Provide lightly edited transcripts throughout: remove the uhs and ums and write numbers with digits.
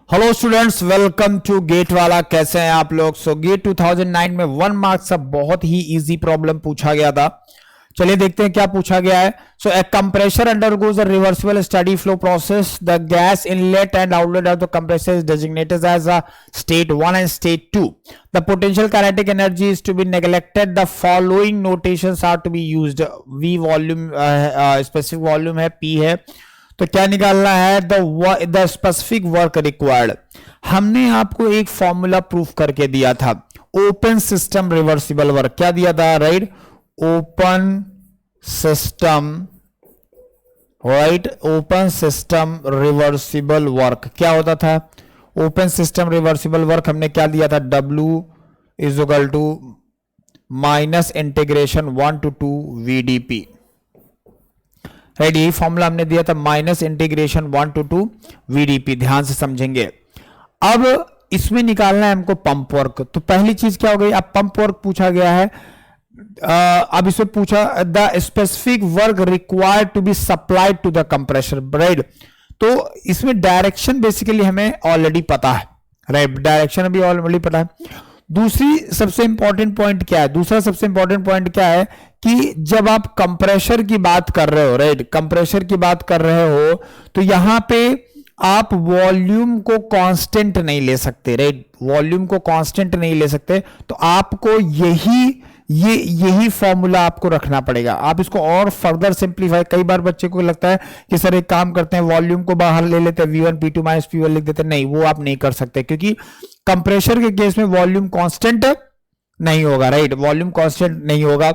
Hello students, welcome to GATE वाला। कैसे हैं आप लोग? गेट 2009 में 1 मार्क्स का बहुत ही इजी प्रॉब्लम पूछा गया था। चलिए देखते हैं क्या पूछा गया है। A compressor undergoes a reversible steady flow process. The gas inlet and outlet of the compressor is designated as a state 1 and state 2। The potential kinetic energy is to be neglected. The following notations are to be used. V volume, specific volume है, P है, तो क्या निकालना है? The specific work required. हमने आपको एक formula proof करके दिया था, ओपन सिस्टम रिवर्सिबल वर्क। क्या दिया था? Right, open system, right, open system reversible work क्या होता था? ओपन सिस्टम रिवर्सिबल वर्क हमने क्या दिया था? W is equal to minus integration 1 to 2 VdP। Right, यही फॉर्मूला हमने दिया था, माइनस इंटीग्रेशन 1 to 2 VdP। ध्यान से समझेंगे। अब इसमें निकालना है हमको पंप वर्क। तो पहली चीज क्या हो गई? अब पंप वर्क पूछा गया है। अब इसमें पूछा the specific work required to be supplied to the compressor. Right, तो इसमें डायरेक्शन बेसिकली हमें ऑलरेडी पता है। राइट, डायरेक्शन अभी ऑलरेडी पता है। दूसरी सबसे इंपॉर्टेंट पॉइंट क्या है? दूसरा सबसे इंपॉर्टेंट पॉइंट क्या है कि जब आप कंप्रेसर की बात कर रहे हो, राइट, कंप्रेसर की बात कर रहे हो, तो यहां पे आप वॉल्यूम को कांस्टेंट नहीं ले सकते। राइट, वॉल्यूम को कांस्टेंट नहीं ले सकते, तो आपको यही फॉर्मूला आपको रखना पड़ेगा। आप इसको और फर्दर सिंप्लीफाई, कई बार बच्चे को लगता है कि सर एक काम करते हैं, वॉल्यूम को बाहर ले लेते हैं, V1 P2 माइनस P1 लिख देते हैं। नहीं, वो आप नहीं कर सकते, क्योंकि कंप्रेसर के केस में वॉल्यूम कांस्टेंट नहीं होगा। राइट, वॉल्यूम कांस्टेंट नहीं होगा।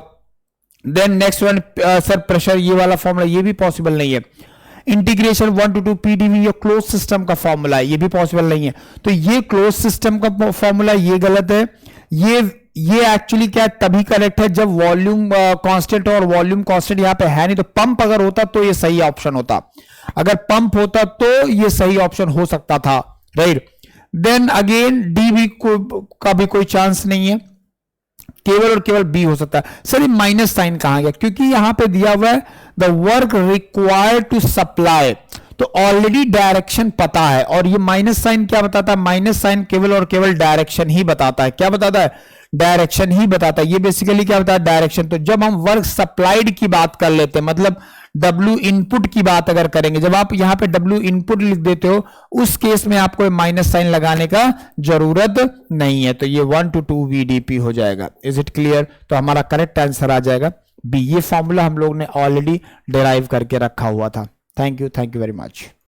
Then next one, sir pressure, ये वाला फॉर्मूला ये भी पॉसिबल नहीं है। इंटीग्रेशन 1 to 2 PdV ये क्लोज सिस्टम का फॉर्मूला है, ये भी पॉसिबल नहीं है। तो ये क्लोज सिस्टम का फॉर्मूला ये गलत है। ये एक्चुअली क्या तभी करेक्ट है जब वॉल्यूम कांस्टेंट, और वॉल्यूम कांस्टेंट यहां पे है नहीं। तो पंप अगर होता तो ये सही ऑप्शन होता। अगर पंप होता तो ये सही ऑप्शन हो सकता था। राइट, देन अगेन डी का भी कोई चांस नहीं है, केवल और केवल बी हो सकता है। सर ये माइनस साइन कहां गया? क्योंकि यहां पे दिया हुआ है the work required to supply, तो ऑलरेडी डायरेक्शन पता है। और ये माइनस साइन क्या बताता है? माइनस साइन केवल और केवल डायरेक्शन ही बताता है। क्या बताता है? डायरेक्शन ही बताता है। ये बेसिकली क्या बताता है? डायरेक्शन। तो जब हम वर्क सप्लाइड की बात कर लेते हैं, मतलब W इनपुट की बात अगर करेंगे, जब आप यहां पे W इनपुट लिख देते हो, उस केस में आपको माइनस साइन लगाने का जरूरत नहीं है। तो ये 1 to 2 VdP हो जाएगा। Is it clear? तो हमारा करेक्ट आंसर आ जाएगा बी। ये फॉर्मूला हम लोग ने ऑलरेडी डिराइव करके रखा हुआ था। Thank you very much.